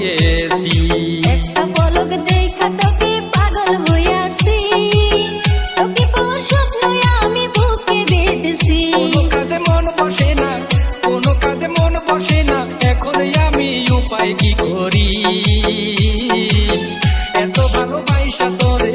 হয়েছি। একটা পলক দেখা তোকে পাগল হইয়াছি, তোকে পাওয়ার স্বপ্ন আমি বুকে বেঁধেছি। কোনো কাজে মন বসে না, কোনো কাজে মন বসে না, এখন আমি উপায় কি করি? এত ভালোবাসা তোরে